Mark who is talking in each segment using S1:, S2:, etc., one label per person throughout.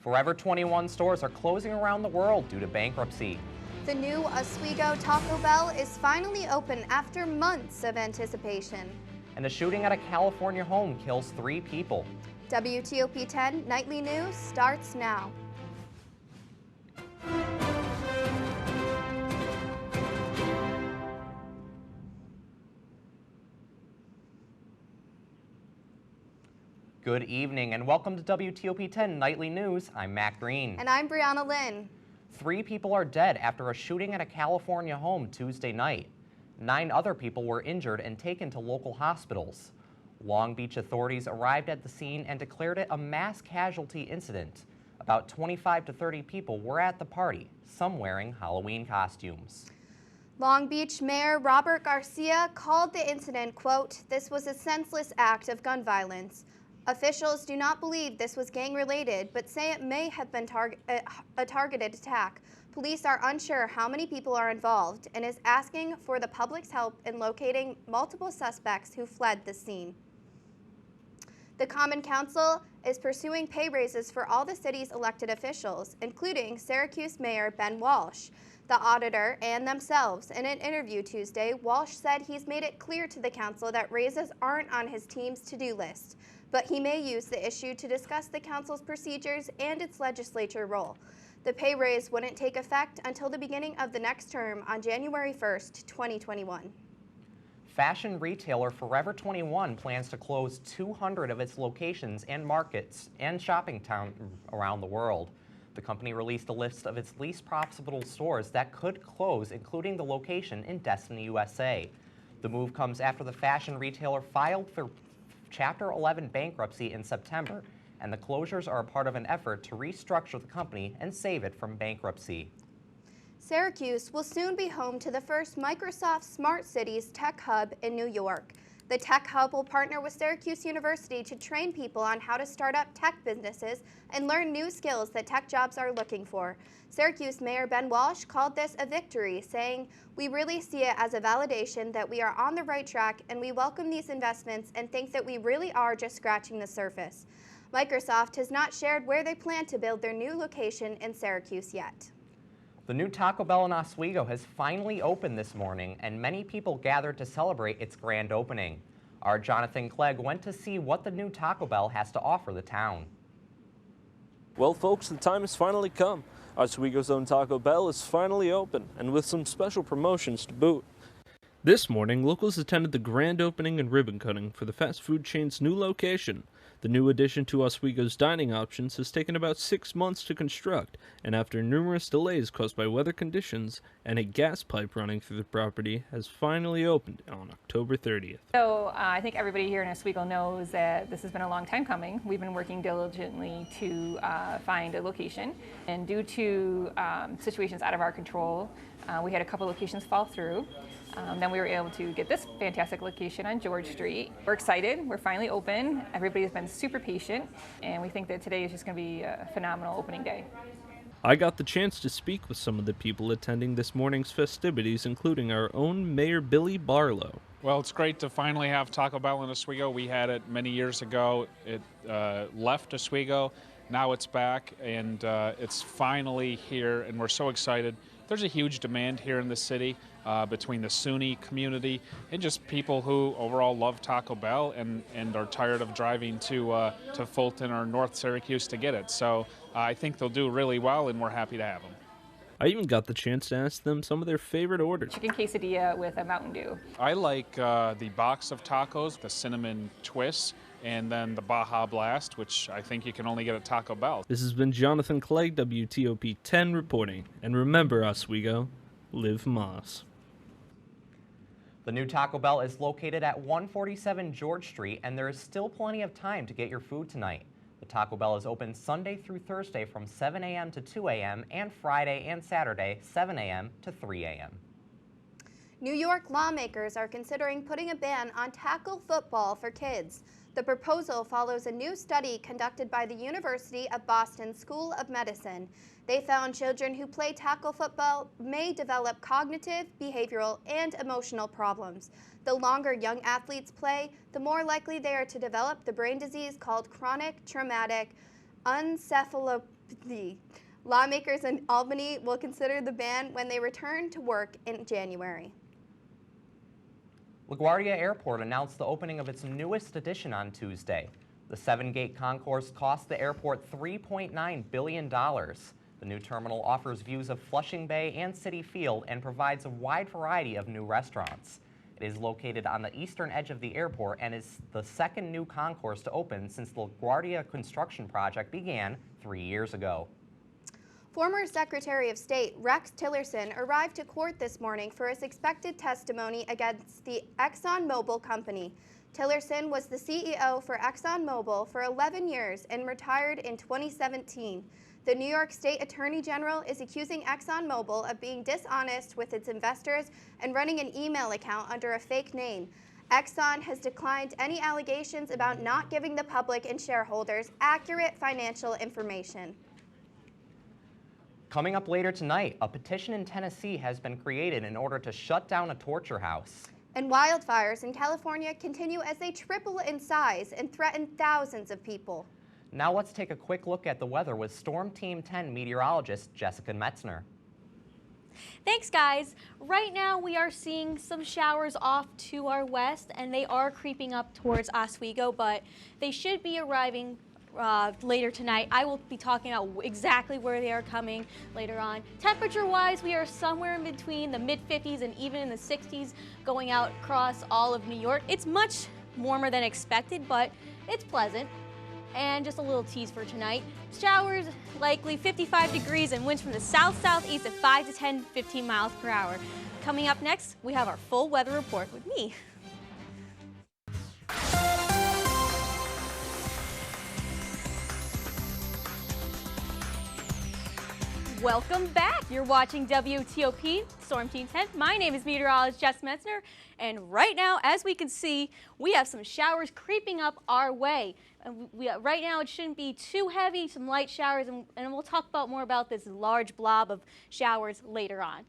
S1: Forever 21 stores are closing around the world due to bankruptcy.
S2: The new Oswego Taco Bell is finally open after months of anticipation.
S1: And a shooting at a California home kills 3 people.
S2: WTOP 10 Nightly News starts now.
S1: Good evening and welcome to WTOP 10 Nightly News. I'm Matt Green.
S2: And I'm Brianna Lynn.
S1: 3 people are dead after a shooting at a California home Tuesday night. 9 other people were injured and taken to local hospitals. Long Beach authorities arrived at the scene and declared it a mass casualty incident. About 25 to 30 people were at the party, some wearing Halloween costumes.
S2: Long Beach Mayor Robert Garcia called the incident, quote, "This was a senseless act of gun violence." Officials do not believe this was gang-related, but say it may have been a targeted attack. Police are unsure how many people are involved and is asking for the public's help in locating multiple suspects who fled the scene. The Common Council is pursuing pay raises for all the city's elected officials, including Syracuse Mayor Ben Walsh, the auditor, and themselves. In an interview Tuesday, Walsh said he's made it clear to the council that raises aren't on his team's to-do list, but he may use the issue to discuss the council's procedures and its legislature role. The pay raise wouldn't take effect until the beginning of the next term on January 1st, 2021.
S1: Fashion retailer Forever 21 plans to close 200 of its locations and markets and shopping towns around the world. The company released a list of its least profitable stores that could close, including the location in Destiny, USA. The move comes after the fashion retailer filed for Chapter 11 bankruptcy in September, and the closures are a part of an effort to restructure the company and save it from bankruptcy.
S2: Syracuse will soon be home to the first Microsoft Smart Cities Tech Hub in New York. The Tech Hub will partner with Syracuse University to train people on how to start up tech businesses and learn new skills that tech jobs are looking for. Syracuse Mayor Ben Walsh called this a victory, saying, "We really see it as a validation that we are on the right track and we welcome these investments and think that we really are just scratching the surface." Microsoft has not shared where they plan to build their new location in Syracuse yet.
S1: The new Taco Bell in Oswego has finally opened this morning, and many people gathered to celebrate its grand opening. Our Jonathan Clegg went to see what the new Taco Bell has to offer the town.
S3: Well, folks, the time has finally come. Oswego's own Taco Bell is finally open, and with some special promotions to boot. This morning, locals attended the grand opening and ribbon cutting for the fast food chain's new location. The new addition to Oswego's dining options has taken about 6 months to construct, and after numerous delays caused by weather conditions and a gas pipe running through the property, has finally opened on October 30th.
S4: So I think everybody here in Oswego knows that this has been a long time coming. We've been working diligently to find a location, and due to situations out of our control, we had a couple locations fall through. Then we were able to get this fantastic location on George Street. We're excited. We're finally open. Everybody's been super patient, and we think that today is just going to be a phenomenal opening day.
S3: I got the chance to speak with some of the people attending this morning's festivities, including our own Mayor Billy Barlow.
S5: Well, it's great to finally have Taco Bell in Oswego. We had it many years ago. It left Oswego. Now it's back, and it's finally here, and we're so excited. There's a huge demand here in the city between the SUNY community and just people who overall love Taco Bell and are tired of driving to Fulton or North Syracuse to get it. So I think they'll do really well, and we're happy to have them.
S3: I even got the chance to ask them some of their favorite orders.
S4: Chicken quesadilla with a Mountain Dew.
S5: I like the box of tacos, the cinnamon twists, and then the Baja Blast, which I think you can only get at Taco Bell.
S3: This has been Jonathan Clegg, WTOP 10 reporting. And remember, Oswego, live Moss.
S1: The new Taco Bell is located at 147 George Street, and there is still plenty of time to get your food tonight. The Taco Bell is open Sunday through Thursday from 7 a.m. to 2 a.m. and Friday and Saturday 7 a.m. to 3 a.m.
S2: New York lawmakers are considering putting a ban on tackle football for kids. The proposal follows a new study conducted by the University of Boston School of Medicine. They found children who play tackle football may develop cognitive, behavioral, and emotional problems. The longer young athletes play, the more likely they are to develop the brain disease called chronic traumatic encephalopathy. Lawmakers in Albany will consider the ban when they return to work in January.
S1: LaGuardia Airport announced the opening of its newest addition on Tuesday. The 7-gate concourse cost the airport $3.9 billion. The new terminal offers views of Flushing Bay and Citi Field and provides a wide variety of new restaurants. It is located on the eastern edge of the airport and is the second new concourse to open since the LaGuardia construction project began 3 years ago.
S2: Former Secretary of State Rex Tillerson arrived to court this morning for his expected testimony against the ExxonMobil company. Tillerson was the CEO for ExxonMobil for 11 years and retired in 2017. The New York State Attorney General is accusing ExxonMobil of being dishonest with its investors and running an email account under a fake name. Exxon has declined any allegations about not giving the public and shareholders accurate financial information.
S1: Coming up later tonight, a petition in Tennessee has been created in order to shut down a torture house.
S2: And wildfires in California continue as they triple in size and threaten thousands of people.
S1: Now let's take a quick look at the weather with Storm Team 10 meteorologist Jessica Metzner.
S6: Thanks, guys. Right now we are seeing some showers off to our west, and they are creeping up towards Oswego, but they should be arriving later tonight. I will be talking about exactly where they are coming later on. Temperature-wise, we are somewhere in between the mid-50s and even in the 60s going out across all of New York. It's much warmer than expected, but it's pleasant. And just a little tease for tonight. Showers likely 55 degrees and winds from the south-southeast at 5 to 10, 15 miles per hour. Coming up next, we have our full weather report with me. Welcome back. You're watching WTOP Storm Team 10. My name is meteorologist Jess Metzner, and right now, as we can see, we have some showers creeping up our way. Right now, it shouldn't be too heavy, some light showers, and we'll talk more about this large blob of showers later on.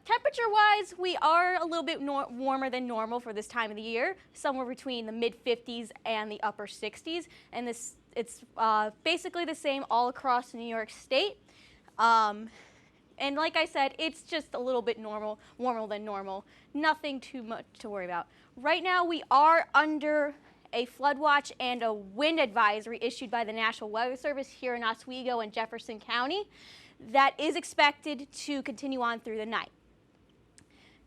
S6: Temperature-wise, we are a little bit warmer than normal for this time of the year, somewhere between the mid-50s and the upper 60s, and it's basically the same all across New York State. And like I said, it's just a little bit warmer than normal. Nothing too much to worry about. Right now, we are under a flood watch and a wind advisory issued by the National Weather Service here in Oswego and Jefferson County. That is expected to continue on through the night.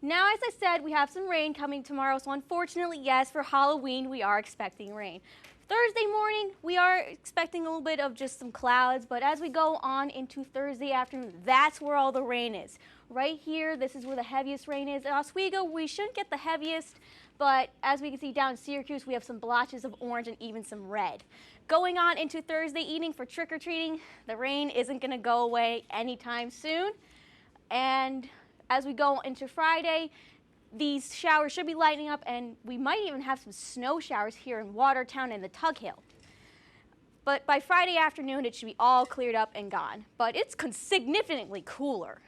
S6: Now, as I said, we have some rain coming tomorrow, so unfortunately, yes, for Halloween, we are expecting rain. Thursday morning, we are expecting a little bit of just some clouds, but as we go on into Thursday afternoon, that's where all the rain is. Right here, this is where the heaviest rain is. In Oswego, we shouldn't get the heaviest, but as we can see down in Syracuse, we have some blotches of orange and even some red. Going on into Thursday evening for trick-or-treating, the rain isn't going to go away anytime soon. And as we go into Friday, these showers should be lightening up, and we might even have some snow showers here in Watertown and the Tug Hill. But by Friday afternoon, it should be all cleared up and gone. But it's significantly cooler.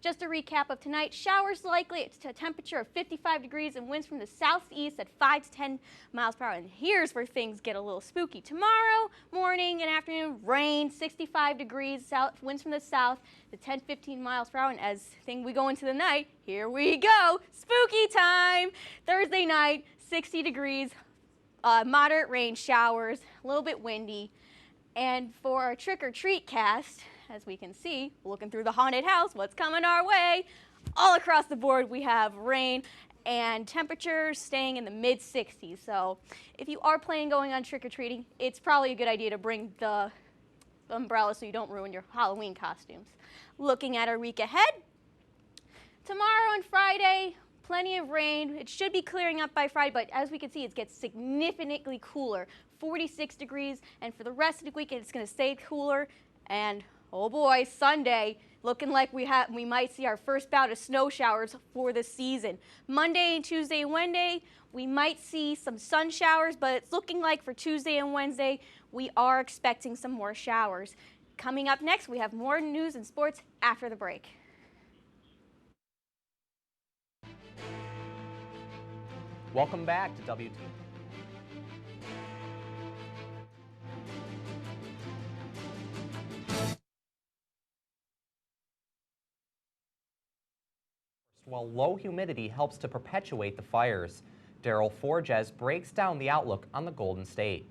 S6: Just a recap of tonight, showers likely at a temperature of 55 degrees and winds from the southeast at 5 to 10 miles per hour. And here's where things get a little spooky. Tomorrow morning and afternoon, rain, 65 degrees, winds from the south to 10, 15 miles per hour. And as we go into the night, here we go, spooky time. Thursday night, 60 degrees, moderate rain showers, a little bit windy. And for our trick-or-treat cast, as we can see, looking through the haunted house, what's coming our way? All across the board, we have rain and temperatures staying in the mid-60s. So if you are planning going on trick-or-treating, it's probably a good idea to bring the umbrella so you don't ruin your Halloween costumes. Looking at our week ahead, tomorrow and Friday, plenty of rain. It should be clearing up by Friday, but as we can see, it gets significantly cooler, 46 degrees, and for the rest of the week, it's going to stay cooler. And oh boy, Sunday, looking like we might see our first bout of snow showers for the season. Monday and Tuesday and Wednesday, we might see some sun showers, but it's looking like for Tuesday and Wednesday, we are expecting some more showers. Coming up next, we have more news and sports after the break.
S1: Welcome back to WT. while low humidity helps to perpetuate the fires. Daryl Forges breaks down the outlook on the Golden State.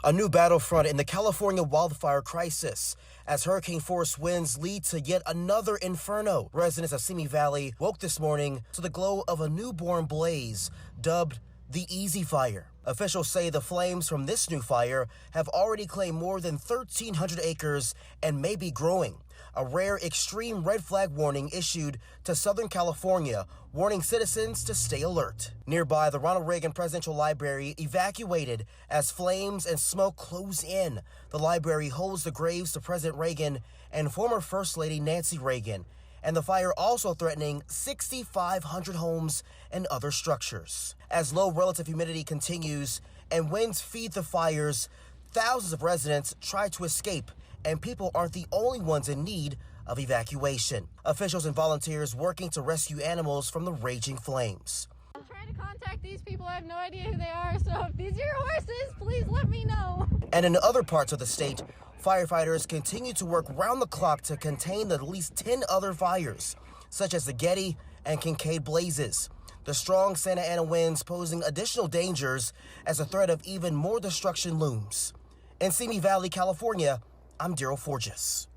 S7: A new battlefront in the California wildfire crisis as hurricane-force winds lead to yet another inferno. Residents of Simi Valley woke this morning to the glow of a newborn blaze dubbed the Easy Fire. Officials say the flames from this new fire have already claimed more than 1,300 acres and may be growing. A rare extreme red flag warning issued to Southern California, warning citizens to stay alert. Nearby, the Ronald Reagan Presidential Library evacuated as flames and smoke close in. The library holds the graves to President Reagan and former First Lady Nancy Reagan, and the fire also threatening 6,500 homes and other structures. As low relative humidity continues and winds feed the fires, thousands of residents try to escape, and people aren't the only ones in need of evacuation. Officials and volunteers working to rescue animals from the raging flames.
S8: I'm trying to contact these people. I have no idea who they are, so if these are your horses, please let me know.
S7: And in other parts of the state, firefighters continue to work round the clock to contain at least 10 other fires, such as the Getty and Kincaid blazes. The strong Santa Ana winds posing additional dangers as a threat of even more destruction looms. In Simi Valley, California, I'm Daryl Forges.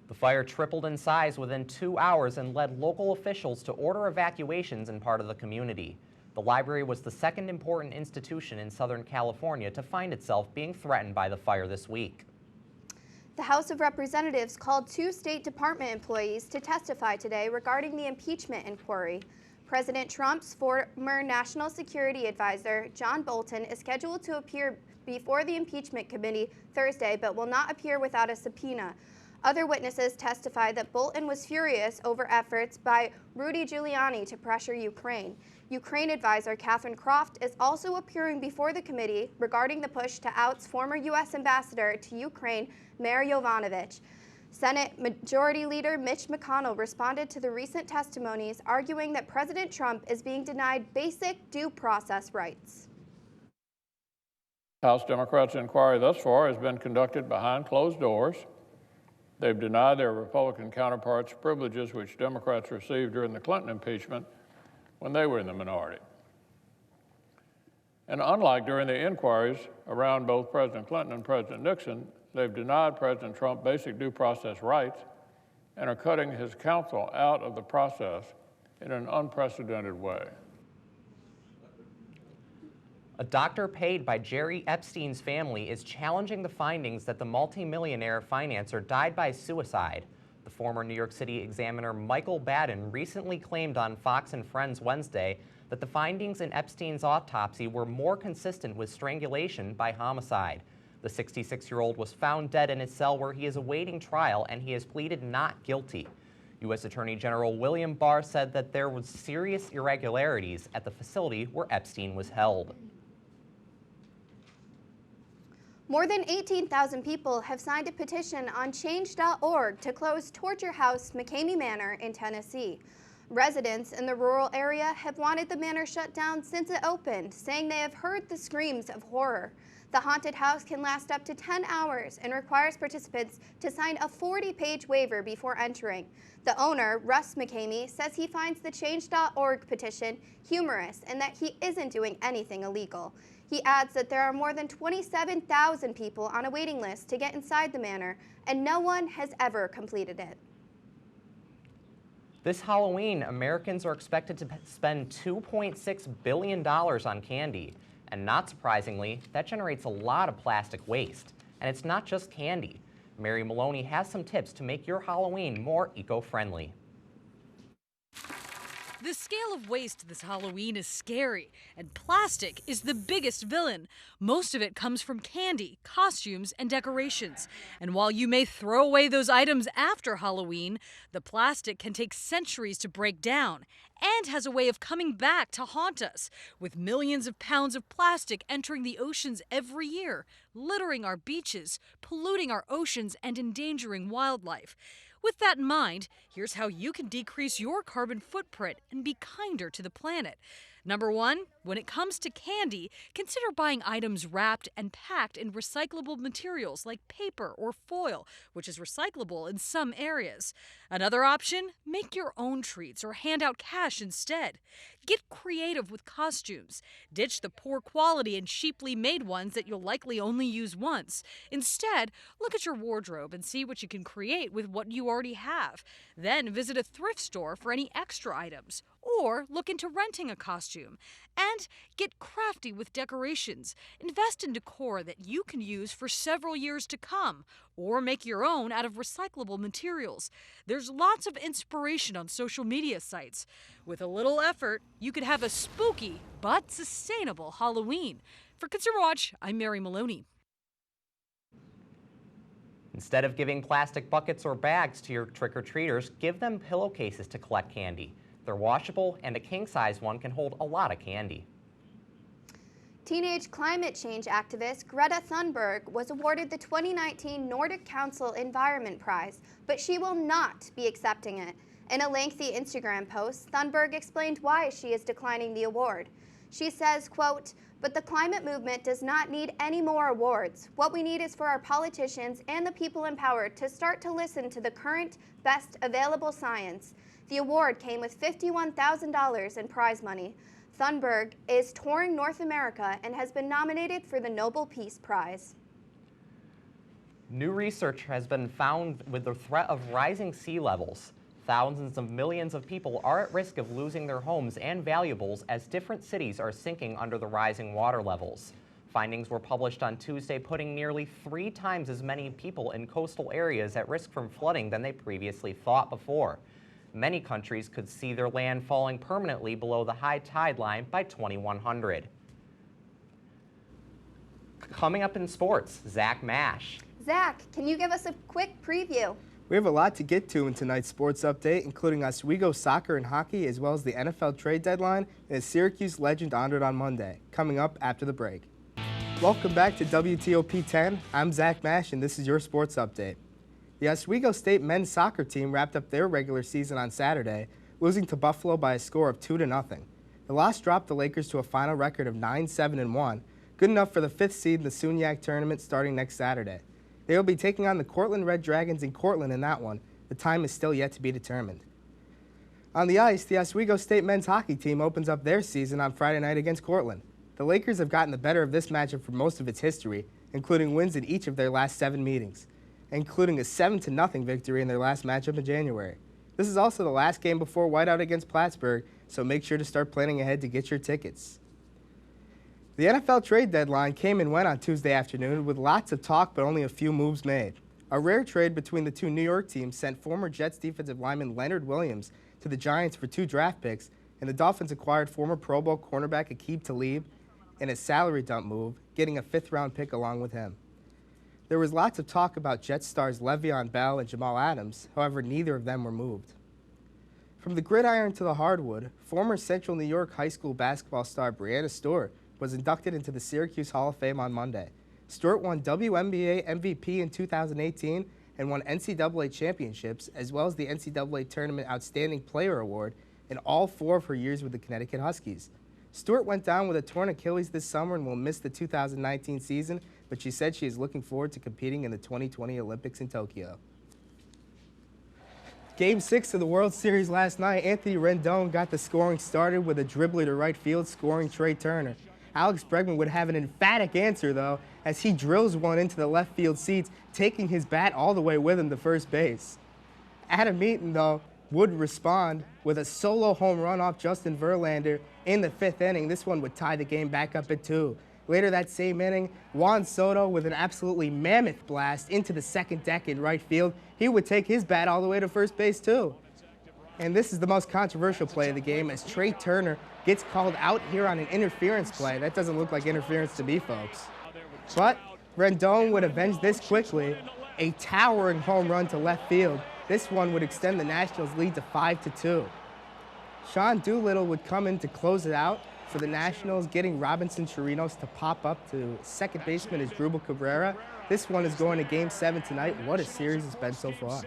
S1: The fire tripled in size within 2 hours and led local officials to order evacuations in part of the community. The library was the second important institution in Southern California to find itself being threatened by the fire this week.
S2: The House of Representatives called 2 State Department employees to testify today regarding the impeachment inquiry. President Trump's former National Security Advisor, John Bolton, is scheduled to appear before the impeachment committee Thursday, but will not appear without a subpoena. Other witnesses testified that Bolton was furious over efforts by Rudy Giuliani to pressure Ukraine. Ukraine advisor Catherine Croft is also appearing before the committee regarding the push to oust former U.S. ambassador to Ukraine, Mayor Yovanovitch. Senate Majority Leader Mitch McConnell responded to the recent testimonies, arguing that President Trump is being denied basic due process rights.
S9: House Democrats' inquiry thus far has been conducted behind closed doors. They've denied their Republican counterparts privileges which Democrats received during the Clinton impeachment when they were in the minority. And unlike during the inquiries around both President Clinton and President Nixon, they've denied President Trump basic due process rights and are cutting his counsel out of the process in an unprecedented way.
S1: A doctor paid by Jerry Epstein's family is challenging the findings that the multimillionaire financer died by suicide. The former New York City Examiner Michael Baden recently claimed on Fox and Friends Wednesday that the findings in Epstein's autopsy were more consistent with strangulation by homicide. The 66-year-old was found dead in his cell where he is awaiting trial, and he has pleaded not guilty. U.S. Attorney General William Barr said that there was serious irregularities at the facility where Epstein was held.
S2: More than 18,000 people have signed a petition on change.org to close Torture House McCamey Manor in Tennessee. Residents in the rural area have wanted the manor shut down since it opened, saying they have heard the screams of horror. The haunted house can last up to 10 hours and requires participants to sign a 40-page waiver before entering. The owner, Russ McCamey, says he finds the change.org petition humorous and that he isn't doing anything illegal. He adds that there are more than 27,000 people on a waiting list to get inside the manor, and no one has ever completed it.
S1: This Halloween, Americans are expected to spend $2.6 billion on candy. And not surprisingly, that generates a lot of plastic waste. And it's not just candy. Mary Maloney has some tips to make your Halloween more eco-friendly.
S10: The scale of waste this Halloween is scary, and plastic is the biggest villain. Most of it comes from candy, costumes, and decorations. And while you may throw away those items after Halloween, the plastic can take centuries to break down and has a way of coming back to haunt us, with millions of pounds of plastic entering the oceans every year, littering our beaches, polluting our oceans, and endangering wildlife. With that in mind, here's how you can decrease your carbon footprint and be kinder to the planet. Number 1, When it comes to candy, consider buying items wrapped and packed in recyclable materials like paper or foil, which is recyclable in some areas. Another option, make your own treats or hand out cash instead. Get creative with costumes. Ditch the poor quality and cheaply made ones that you'll likely only use once. Instead, look at your wardrobe and see what you can create with what you already have. Then visit a thrift store for any extra items, or look into renting a costume. And get crafty with decorations. Invest in decor that you can use for several years to come, or make your own out of recyclable materials. There's lots of inspiration on social media sites. With a little effort, you could have a spooky but sustainable Halloween. For Consumer Watch, I'm Mary Maloney.
S1: Instead of giving plastic buckets or bags to your trick-or-treaters, give them pillowcases to collect candy. They're washable, and a king-size one can hold a lot of candy.
S2: Teenage climate change activist Greta Sundberg was awarded the 2019 Nordic Council Environment Prize, but she will not be accepting it. In a lengthy Instagram post, Sundberg explained why she is declining the award. She says, quote, "But the climate movement does not need any more awards. What we need is for our politicians and the people in power to start to listen to the current best available science." The award came with $51,000 in prize money. Sundberg is touring North America and has been nominated for the Nobel Peace Prize.
S1: New research has been found with the threat of rising sea levels. Thousands of millions of people are at risk of losing their homes and valuables as different cities are sinking under the rising water levels. Findings were published on Tuesday, putting nearly 3 times as many people in coastal areas at risk from flooding than they previously thought before. Many countries could see their land falling permanently below the high tide line by 2100. Coming up in sports, Zach Mash.
S2: Zach, can you give us a quick preview?
S11: We have a lot to get to in tonight's sports update, including Oswego soccer and hockey, as well as the NFL trade deadline and a Syracuse legend honored on Monday, coming up after the break. Welcome back to WTOP 10. I'm Zach Mash, and this is your sports update. The Oswego State men's soccer team wrapped up their regular season on Saturday, losing to Buffalo by a score of 2-0. The loss dropped the Lakers to a final record of 9-7-1, good enough for the 5th seed in the SUNYAC tournament starting next Saturday. They will be taking on the Cortland Red Dragons in Cortland in that one. The time is still yet to be determined. On the ice, the Oswego State men's hockey team opens up their season on Friday night against Cortland. The Lakers have gotten the better of this matchup for most of its history, including wins in each of their last 7 meetings, including a 7-0 victory in their last matchup in January. This is also the last game before whiteout against Plattsburgh, so make sure to start planning ahead to get your tickets. The NFL trade deadline came and went on Tuesday afternoon with lots of talk but only a few moves made. A rare trade between the two New York teams sent former Jets defensive lineman Leonard Williams to the Giants for 2 draft picks, and the Dolphins acquired former Pro Bowl cornerback Aqib Talib in a salary dump move, getting a 5th-round pick along with him. There was lots of talk about Jets stars Le'Veon Bell and Jamal Adams, however neither of them were moved. From the gridiron to the hardwood, former Central New York high school basketball star Breanna Stewart was inducted into the Syracuse Hall of Fame on Monday. Stewart won WNBA MVP in 2018 and won NCAA championships, as well as the NCAA Tournament Outstanding Player Award in all 4 of her years with the Connecticut Huskies. Stewart went down with a torn Achilles this summer and will miss the 2019 season, but she said she is looking forward to competing in the 2020 Olympics in Tokyo. Game 6 of the World Series last night, Anthony Rendon got the scoring started with a dribbler to right field, scoring Trey Turner. Alex Bregman would have an emphatic answer, though, as he drills one into the left field seats, taking his bat all the way with him to first base. Adam Eaton, though, would respond with a solo home run off Justin Verlander in the 5th inning. This one would tie the game back up at 2. Later that same inning, Juan Soto with an absolutely mammoth blast into the second deck in right field. He would take his bat all the way to first base, too. And this is the most controversial play of the game as Trey Turner gets called out here on an interference play. That doesn't look like interference to me, folks. But Rendon would avenge this quickly. A towering home run to left field. This one would extend the Nationals' lead to 5-2. Sean Doolittle would come in to close it out for the Nationals, getting Robinson Chirinos to pop up to second baseman is Drupal Cabrera. This one is going to Game 7 tonight. What a series it's been so far.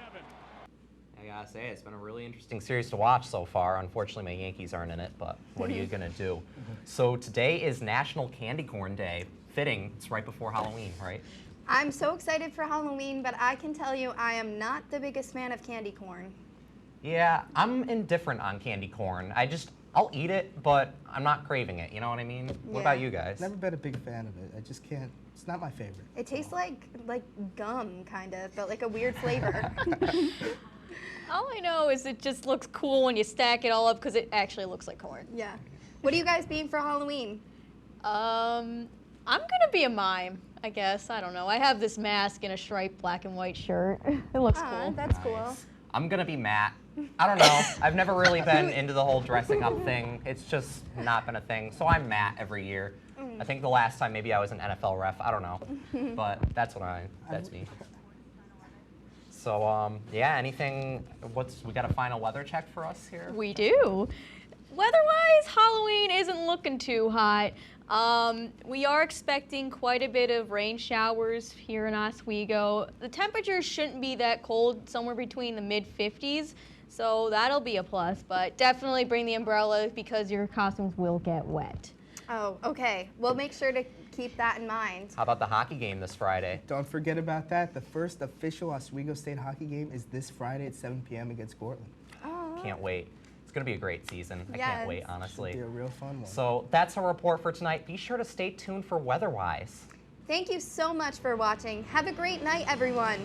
S1: gotta say, it's been a really interesting series to watch so far. Unfortunately, my Yankees aren't in it, but what are you gonna do? So today is National Candy Corn Day. Fitting, it's right before Halloween, right?
S2: I'm so excited for Halloween, but I can tell you I am not the biggest fan of candy corn.
S1: Yeah, I'm indifferent on candy corn. I'll eat it, but I'm not craving it, you know what I mean? What about you guys?
S11: Never been a big fan of it. I just can't. It's not my favorite.
S2: It tastes like gum, kind of, but like a weird flavor.
S6: All I know is it just looks cool when you stack it all up because it actually looks like corn.
S2: Yeah. What are you guys being for Halloween?
S6: I'm gonna be a mime, I guess. I don't know. I have this mask and a striped black and white shirt. It looks cool.
S2: That's cool.
S1: I'm gonna be Matt. I don't know. I've never really been into the whole dressing up thing. It's just not been a thing. So I'm Matt every year. I think the last time maybe I was an NFL ref. I don't know. But that's me. So yeah, anything, we got a final weather check for us here?
S6: We do. Weather-wise, Halloween isn't looking too hot. We are expecting quite a bit of rain showers here in Oswego. The temperatures shouldn't be that cold, somewhere between the mid-50s, so that'll be a plus, but definitely bring the umbrella because your costumes will get wet.
S2: Oh, okay. We'll make sure to keep that in mind.
S1: How about the hockey game this Friday?
S11: Don't forget about that. The first official Oswego State hockey game is this Friday at 7 p.m. against Cortland.
S2: Oh.
S1: Can't wait. It's going to be a great season. I can't wait, honestly.
S11: It'll be a real fun one.
S1: So that's our report for tonight. Be sure to stay tuned for Weatherwise.
S2: Thank you so much for watching. Have a great night, everyone.